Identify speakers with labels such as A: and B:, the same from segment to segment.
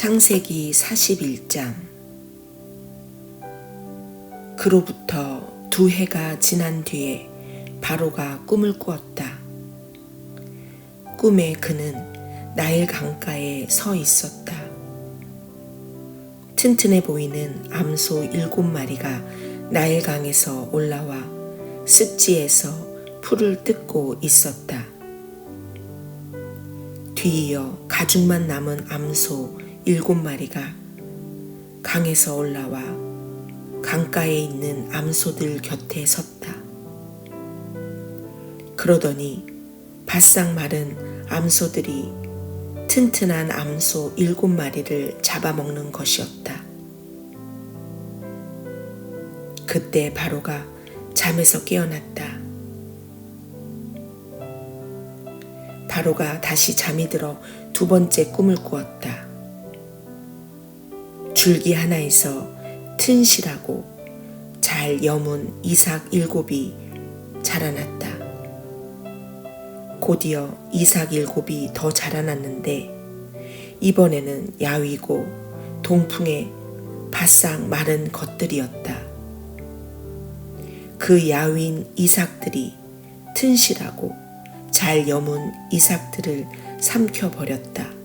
A: 창세기 41장. 그로부터 2해가 지난 뒤에 바로가 꿈을 꾸었다. 꿈에 그는 나일 강가에 서 있었다. 튼튼해 보이는 암소 7마리가 나일강에서 올라와 습지에서 풀을 뜯고 있었다. 뒤이어 가죽만 남은 암소 7마리가 강에서 올라와 강가에 있는 암소들 곁에 섰다. 그러더니 바싹 마른 암소들이 튼튼한 암소 7마리를 잡아먹는 것이었다. 그때 바로가 잠에서 깨어났다. 바로가 다시 잠이 들어 2번째 꿈을 꾸었다. 줄기 하나에서 튼실하고 잘 여문 이삭 7이 자라났다. 곧이어 이삭 7이 더 자라났는데 이번에는 야위고 동풍에 바싹 마른 것들이었다. 그 야윈 이삭들이 튼실하고 잘 여문 이삭들을 삼켜버렸다.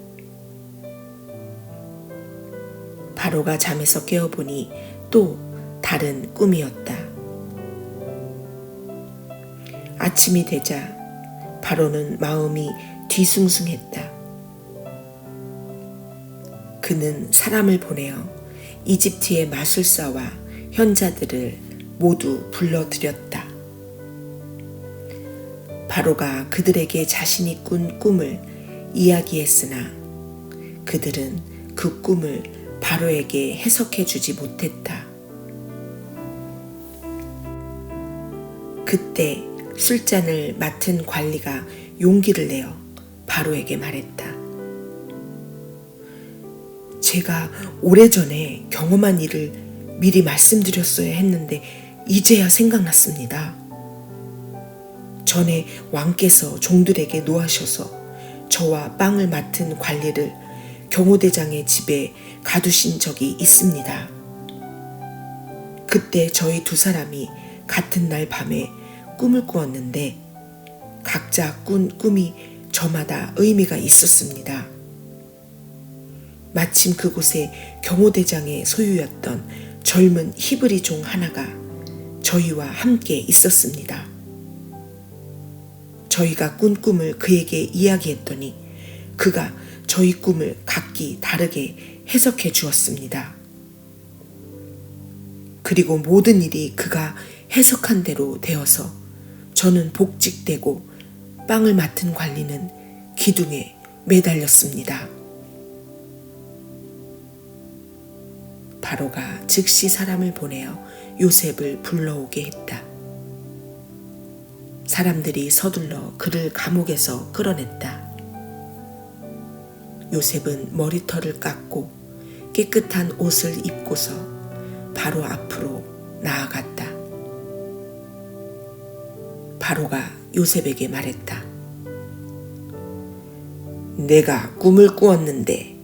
A: 바로가 잠에서 깨어보니 또 다른 꿈이었다. 아침이 되자 바로는 마음이 뒤숭숭했다. 그는 사람을 보내어 이집트의 마술사와 현자들을 모두 불러들였다. 바로가 그들에게 자신이 꾼 꿈을 이야기했으나 그들은 그 꿈을 바로에게 해석해 주지 못했다. 그때 술잔을 맡은 관리가 용기를 내어 바로에게 말했다. 제가 오래전에 경험한 일을 미리 말씀드렸어야 했는데 이제야 생각났습니다. 전에 왕께서 종들에게 노하셔서 저와 빵을 맡은 관리를 경호대장의 집에 가두신 적이 있습니다. 그때 저희 2사람이 같은 날 밤에 꿈을 꾸었는데 각자 꾼 꿈이 저마다 의미가 있었습니다. 마침 그곳에 경호대장의 소유였던 젊은 히브리 종 하나가 저희와 함께 있었습니다. 저희가 꾼 꿈을 그에게 이야기했더니 그가 저희 꿈을 각기 다르게 해석해 주었습니다. 그리고 모든 일이 그가 해석한 대로 되어서 저는 복직되고 빵을 맡은 관리는 기둥에 매달렸습니다. 바로가 즉시 사람을 보내어 요셉을 불러오게 했다. 사람들이 서둘러 그를 감옥에서 끌어냈다. 요셉은 머리털을 깎고 깨끗한 옷을 입고서 바로 앞으로 나아갔다. 바로가 요셉에게 말했다. 내가 꿈을 꾸었는데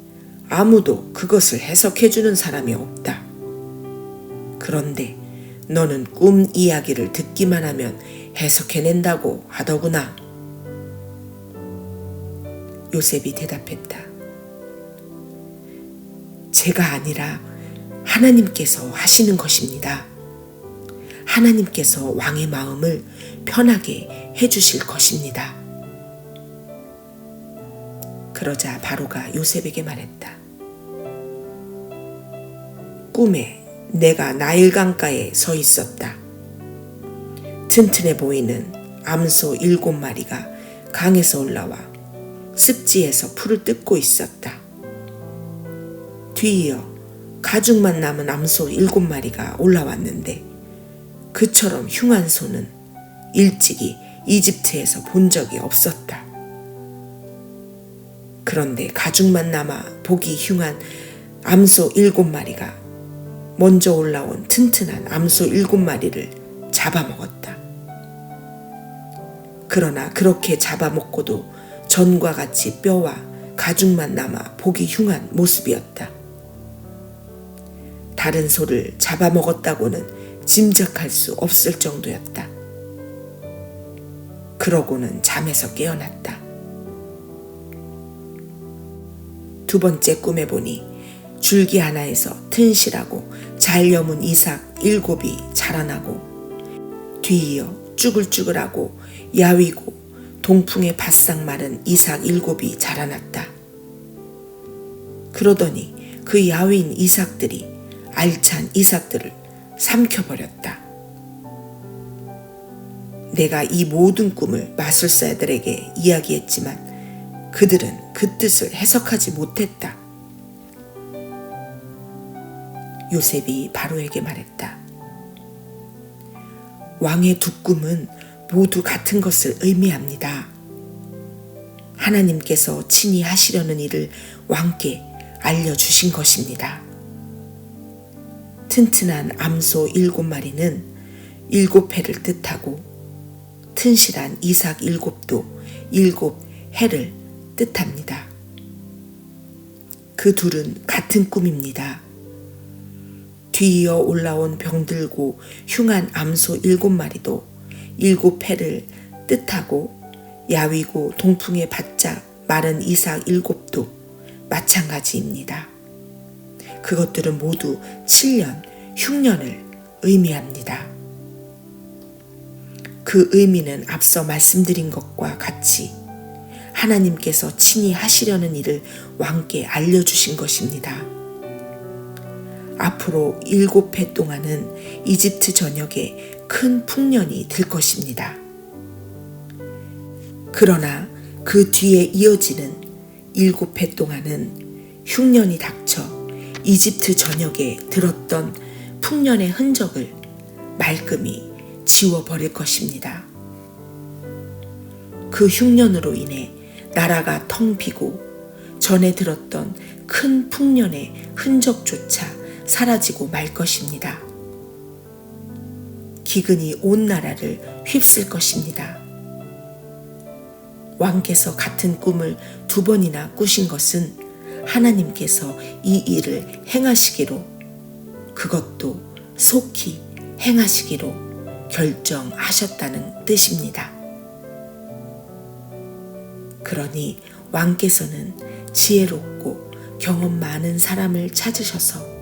A: 아무도 그것을 해석해주는 사람이 없다. 그런데 너는 꿈 이야기를 듣기만 하면 해석해낸다고 하더구나. 요셉이 대답했다. 제가 아니라 하나님께서 하시는 것입니다. 하나님께서 왕의 마음을 편하게 해주실 것입니다. 그러자 바로가 요셉에게 말했다. 꿈에 내가 나일강가에 서 있었다. 튼튼해 보이는 암소 7마리가 강에서 올라와 습지에서 풀을 뜯고 있었다. 뒤이어 가죽만 남은 암소 7마리가 올라왔는데 그처럼 흉한 소는 일찍이 이집트에서 본 적이 없었다. 그런데 가죽만 남아 보기 흉한 암소 7마리가 먼저 올라온 튼튼한 암소 7마리를 잡아먹었다. 그러나 그렇게 잡아먹고도 전과 같이 뼈와 가죽만 남아 보기 흉한 모습이었다. 다른 소를 잡아먹었다고는 짐작할 수 없을 정도였다. 그러고는 잠에서 깨어났다. 두 번째 꿈에 보니 줄기 하나에서 튼실하고 잘 여문 이삭 7이 자라나고 뒤이어 쭈글쭈글하고 야위고 동풍에 바싹 마른 이삭 7이 자라났다. 그러더니 그 야윈 이삭들이 알찬 이삭들을 삼켜버렸다. 내가 이 모든 꿈을 마술사들에게 이야기했지만 그들은 그 뜻을 해석하지 못했다. 요셉이 바로에게 말했다. 왕의 두 꿈은 모두 같은 것을 의미합니다. 하나님께서 친히 하시려는 일을 왕께 알려주신 것입니다. 튼튼한 암소 7마리는 7해를 뜻하고 튼실한 이삭 7도 7해를 뜻합니다. 그 둘은 같은 꿈입니다. 뒤이어 올라온 병들고 흉한 암소 7마리도 7해를 뜻하고 야위고 동풍에 바짝 마른 이삭 7도 마찬가지입니다. 그것들은 모두 7년, 흉년을 의미합니다. 그 의미는 앞서 말씀드린 것과 같이 하나님께서 친히 하시려는 일을 왕께 알려주신 것입니다. 앞으로 7해 동안은 이집트 전역에 큰 풍년이 들 것입니다. 그러나 그 뒤에 이어지는 7해 동안은 흉년이 닥쳐 이집트 전역에 들었던 풍년의 흔적을 말끔히 지워버릴 것입니다. 그 흉년으로 인해 나라가 텅 비고 전에 들었던 큰 풍년의 흔적조차 사라지고 말 것입니다. 기근이 온 나라를 휩쓸 것입니다. 왕께서 같은 꿈을 2번이나 꾸신 것은 하나님께서 이 일을 행하시기로, 그것도 속히 행하시기로 결정하셨다는 뜻입니다. 그러니 왕께서는 지혜롭고 경험 많은 사람을 찾으셔서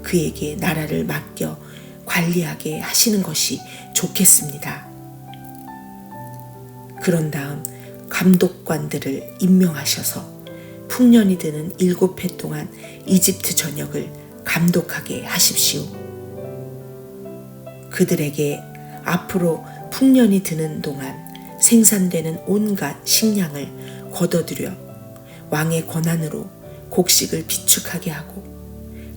A: 그에게 나라를 맡겨 관리하게 하시는 것이 좋겠습니다. 그런 다음 감독관들을 임명하셔서 풍년이 드는 7해 동안 이집트 전역을 감독하게 하십시오. 그들에게 앞으로 풍년이 드는 동안 생산되는 온갖 식량을 거둬들여 왕의 권한으로 곡식을 비축하게 하고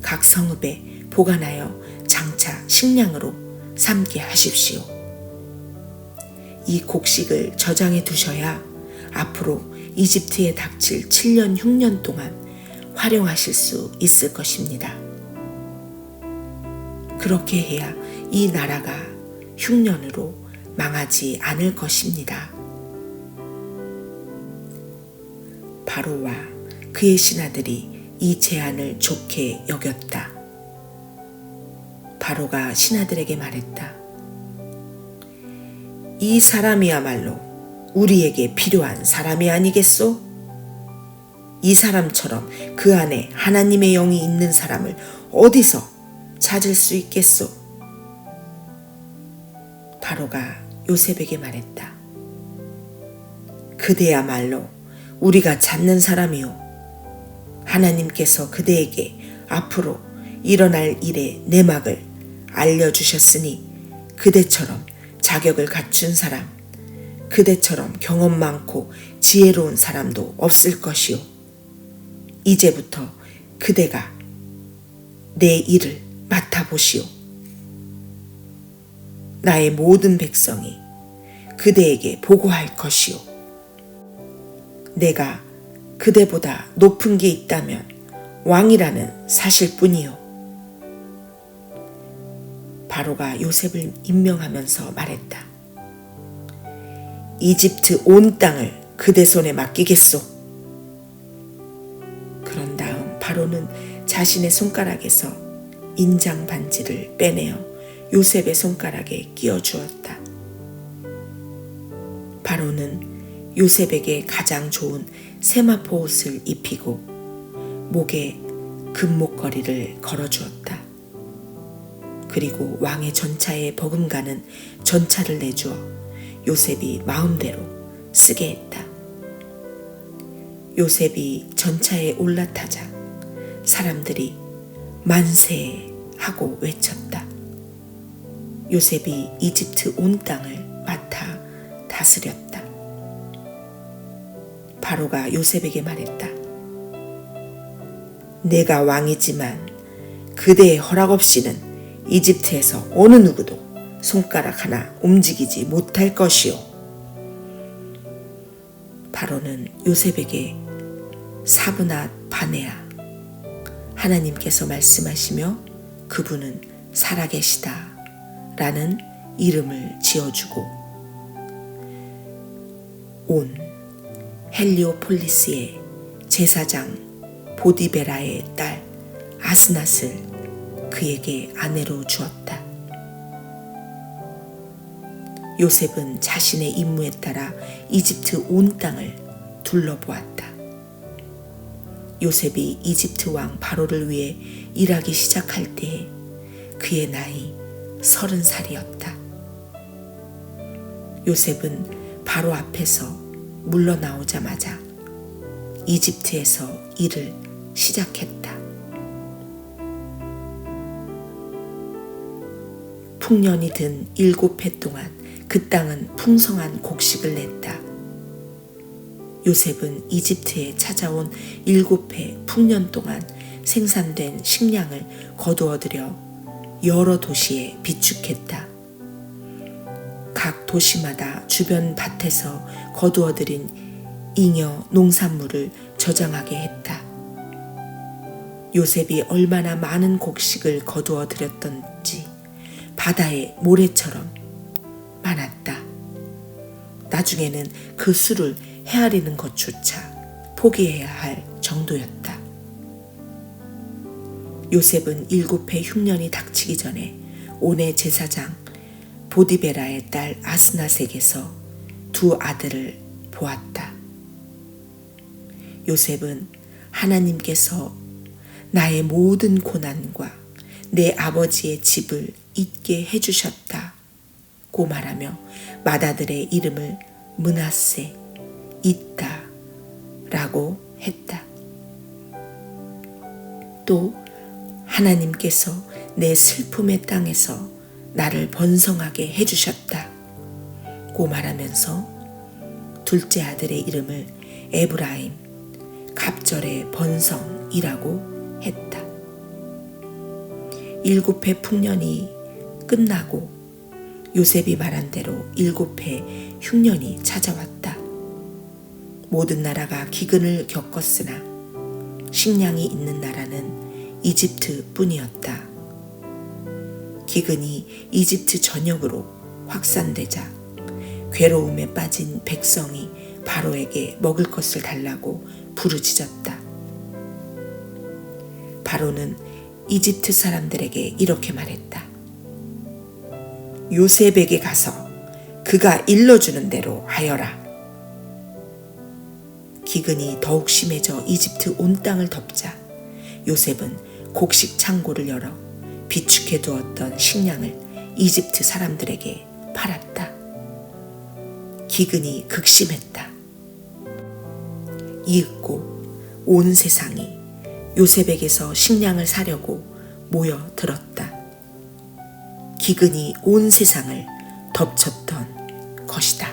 A: 각 성읍에 보관하여 장차 식량으로 삼게 하십시오. 이 곡식을 저장해 두셔야 앞으로 이집트에 닥칠 7년 흉년 동안 활용하실 수 있을 것입니다. 그렇게 해야 이 나라가 흉년으로 망하지 않을 것입니다. 바로와 그의 신하들이 이 제안을 좋게 여겼다. 바로가 신하들에게 말했다. 이 사람이야말로 우리에게 필요한 사람이 아니겠소? 이 사람처럼 그 안에 하나님의 영이 있는 사람을 어디서 찾을 수 있겠소? 바로가 요셉에게 말했다. 그대야말로 우리가 찾는 사람이요. 하나님께서 그대에게 앞으로 일어날 일의 내막을 알려주셨으니 그대처럼 자격을 갖춘 사람, 그대처럼 경험 많고 지혜로운 사람도 없을 것이요. 이제부터 그대가 내 일을 맡아보시오. 나의 모든 백성이 그대에게 보고할 것이오. 내가 그대보다 높은 게 있다면 왕이라는 사실뿐이요. 바로가 요셉을 임명하면서 말했다. 이집트 온 땅을 그대 손에 맡기겠소. 바로는 자신의 손가락에서 인장 반지를 빼내어 요셉의 손가락에 끼워 주었다. 바로는 요셉에게 가장 좋은 세마포 옷을 입히고 목에 금목걸이를 걸어주었다. 그리고 왕의 전차에 버금가는 전차를 내주어 요셉이 마음대로 쓰게 했다. 요셉이 전차에 올라타자 사람들이 만세 하고 외쳤다. 요셉이 이집트 온 땅을 맡아 다스렸다. 바로가 요셉에게 말했다. 내가 왕이지만 그대의 허락 없이는 이집트에서 어느 누구도 손가락 하나 움직이지 못할 것이요. 바로는 요셉에게 사브낫 바네아, 하나님께서 말씀하시며 그분은 살아계시다 라는 이름을 지어주고 온 헬리오폴리스의 제사장 보디베라의 딸 아스낫을 그에게 아내로 주었다. 요셉은 자신의 임무에 따라 이집트 온 땅을 둘러보았다. 요셉이 이집트 왕 바로를 위해 일하기 시작할 때에 그의 나이 30살이었다. 요셉은 바로 앞에서 물러나오자마자 이집트에서 일을 시작했다. 풍년이 든 7해 동안 그 땅은 풍성한 곡식을 냈다. 요셉은 이집트에 찾아온 7해 풍년 동안 생산된 식량을 거두어들여 여러 도시에 비축했다. 각 도시마다 주변 밭에서 거두어들인 잉여 농산물을 저장하게 했다. 요셉이 얼마나 많은 곡식을 거두어들였던지 바다의 모래처럼 많았다. 나중에는 그 수를 헤아리는 것조차 포기해야 할 정도였다. 요셉은 7해 흉년이 닥치기 전에 온의 제사장 보디베라의 딸 아스낫에게서 2 아들을 보았다. 요셉은 하나님께서 나의 모든 고난과 내 아버지의 집을 잊게 해주셨다고 말하며 맏아들의 이름을 므낫세, 있다 라고 했다. 또 하나님께서 내 슬픔의 땅에서 나를 번성하게 해주셨다고 말하면서 둘째 아들의 이름을 에브라임, 갑절의 번성이라고 했다. 7해 풍년이 끝나고 요셉이 말한 대로 7해 흉년이 찾아왔다. 모든 나라가 기근을 겪었으나 식량이 있는 나라는 이집트뿐이었다. 기근이 이집트 전역으로 확산되자 괴로움에 빠진 백성이 바로에게 먹을 것을 달라고 부르짖었다. 바로는 이집트 사람들에게 이렇게 말했다. 요셉에게 가서 그가 일러주는 대로 하여라. 기근이 더욱 심해져 이집트 온 땅을 덮자 요셉은 곡식 창고를 열어 비축해 두었던 식량을 이집트 사람들에게 팔았다. 기근이 극심했다. 이윽고 온 세상이 요셉에게서 식량을 사려고 모여들었다. 기근이 온 세상을 덮쳤던 것이다.